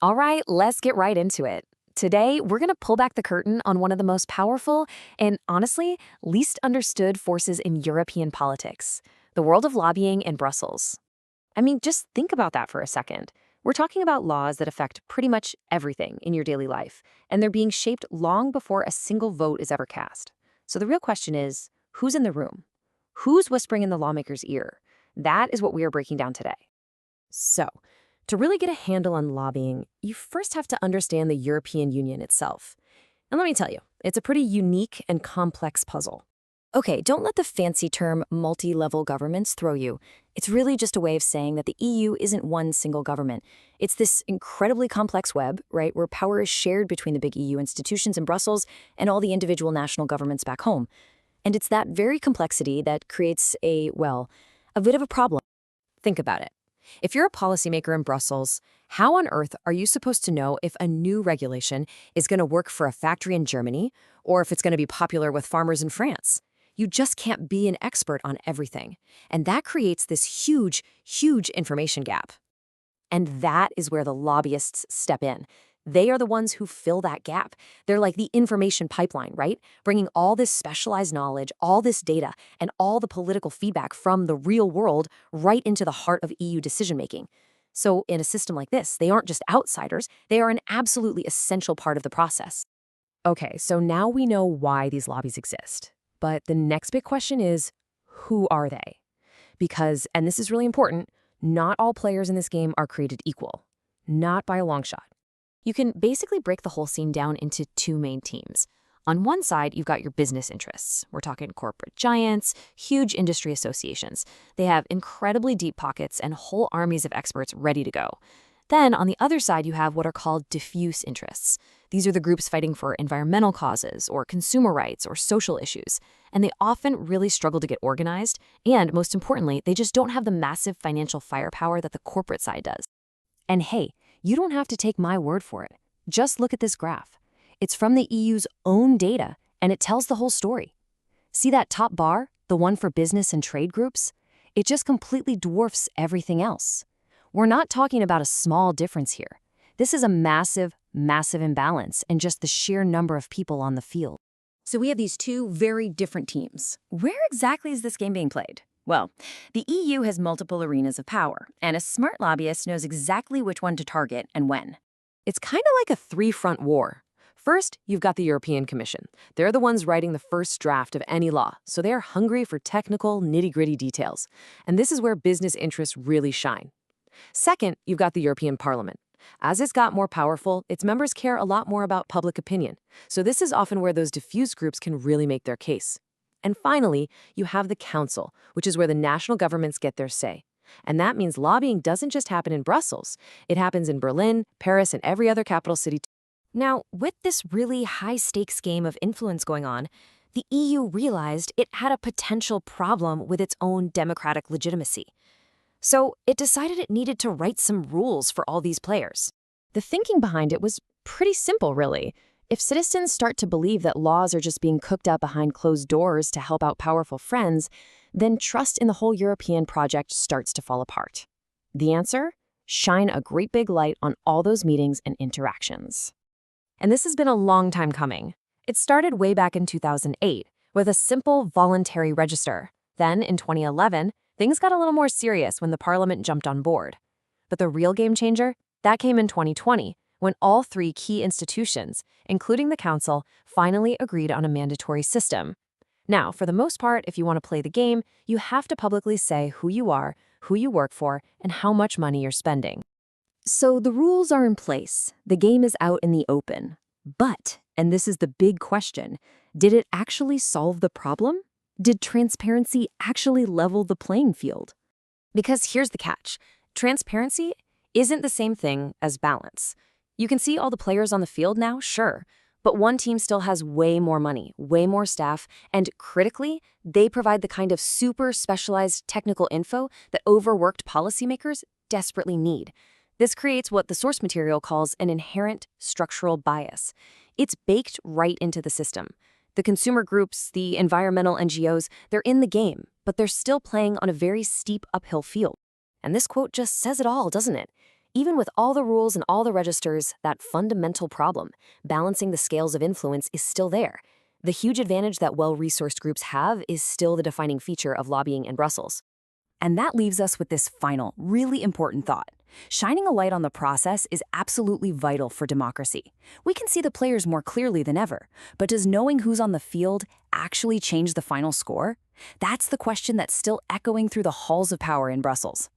All right, let's get right into it. Today, we're going to pull back the curtain on one of the most powerful and, honestly, least understood forces in European politics, the world of lobbying in Brussels. I mean, just think about that for a second. We're talking about laws that affect pretty much everything in your daily life, and they're being shaped long before a single vote is ever cast. So the real question is, who's in the room? Who's whispering in the lawmaker's ear? That is what we are breaking down today. So, to really get a handle on lobbying, you first have to understand the European Union itself. And let me tell you, it's a pretty unique and complex puzzle. Okay, don't let the fancy term multi-level governments throw you. It's really just a way of saying that the EU isn't one single government. It's this incredibly complex web, right, where power is shared between the big EU institutions in Brussels and all the individual national governments back home. And it's that very complexity that creates a bit of a problem. Think about it. If you're a policymaker in Brussels, how on earth are you supposed to know if a new regulation is going to work for a factory in Germany or if it's going to be popular with farmers in France? You just can't be an expert on everything. And that creates this huge, huge information gap. And that is where the lobbyists step in. They are the ones who fill that gap. They're like the information pipeline, right? Bringing all this specialized knowledge, all this data, and all the political feedback from the real world right into the heart of EU decision-making. So in a system like this, they aren't just outsiders, they are an absolutely essential part of the process. Okay, so now we know why these lobbies exist. But the next big question is, who are they? Because, and this is really important, not all players in this game are created equal. Not by a long shot. You can basically break the whole scene down into two main teams. On one side, you've got your business interests. We're talking corporate giants, huge industry associations. They have incredibly deep pockets and whole armies of experts ready to go. Then, on the other side, you have what are called diffuse interests. These are the groups fighting for environmental causes or consumer rights or social issues. And they often really struggle to get organized. And most importantly, they just don't have the massive financial firepower that the corporate side does. And hey, you don't have to take my word for it. Just look at this graph. It's from the EU's own data, and it tells the whole story. See that top bar, the one for business and trade groups? It just completely dwarfs everything else. We're not talking about a small difference here. This is a massive, massive imbalance in just the sheer number of people on the field. So we have these two very different teams. Where exactly is this game being played? Well, the EU has multiple arenas of power, and a smart lobbyist knows exactly which one to target and when. It's kind of like a three-front war. First, you've got the European Commission. They're the ones writing the first draft of any law, so they're hungry for technical, nitty-gritty details. And this is where business interests really shine. Second, you've got the European Parliament. As it's got more powerful, its members care a lot more about public opinion. So this is often where those diffuse groups can really make their case. And finally, you have the Council, which is where the national governments get their say. And that means lobbying doesn't just happen in Brussels. It happens in Berlin, Paris, and every other capital city. Now, with this really high-stakes game of influence going on, the EU realized it had a potential problem with its own democratic legitimacy. So it decided it needed to write some rules for all these players. The thinking behind it was pretty simple, really. If citizens start to believe that laws are just being cooked up behind closed doors to help out powerful friends, then trust in the whole European project starts to fall apart. The answer? Shine a great big light on all those meetings and interactions. And this has been a long time coming. It started way back in 2008 with a simple voluntary register. Then, in 2011, things got a little more serious when the Parliament jumped on board. But the real game changer? That came in 2020. When all three key institutions, including the Council, finally agreed on a mandatory system. Now, for the most part, if you want to play the game, you have to publicly say who you are, who you work for, and how much money you're spending. So the rules are in place. The game is out in the open. But, and this is the big question, did it actually solve the problem? Did transparency actually level the playing field? Because here's the catch. Transparency isn't the same thing as balance. You can see all the players on the field now, sure, but one team still has way more money, way more staff, and critically, they provide the kind of super specialized technical info that overworked policymakers desperately need. This creates what the source material calls an inherent structural bias. It's baked right into the system. The consumer groups, the environmental NGOs, they're in the game, but they're still playing on a very steep uphill field. And this quote just says it all, doesn't it? Even with all the rules and all the registers, that fundamental problem, balancing the scales of influence, is still there. The huge advantage that well-resourced groups have is still the defining feature of lobbying in Brussels. And that leaves us with this final, really important thought. Shining a light on the process is absolutely vital for democracy. We can see the players more clearly than ever, but does knowing who's on the field actually change the final score? That's the question that's still echoing through the halls of power in Brussels.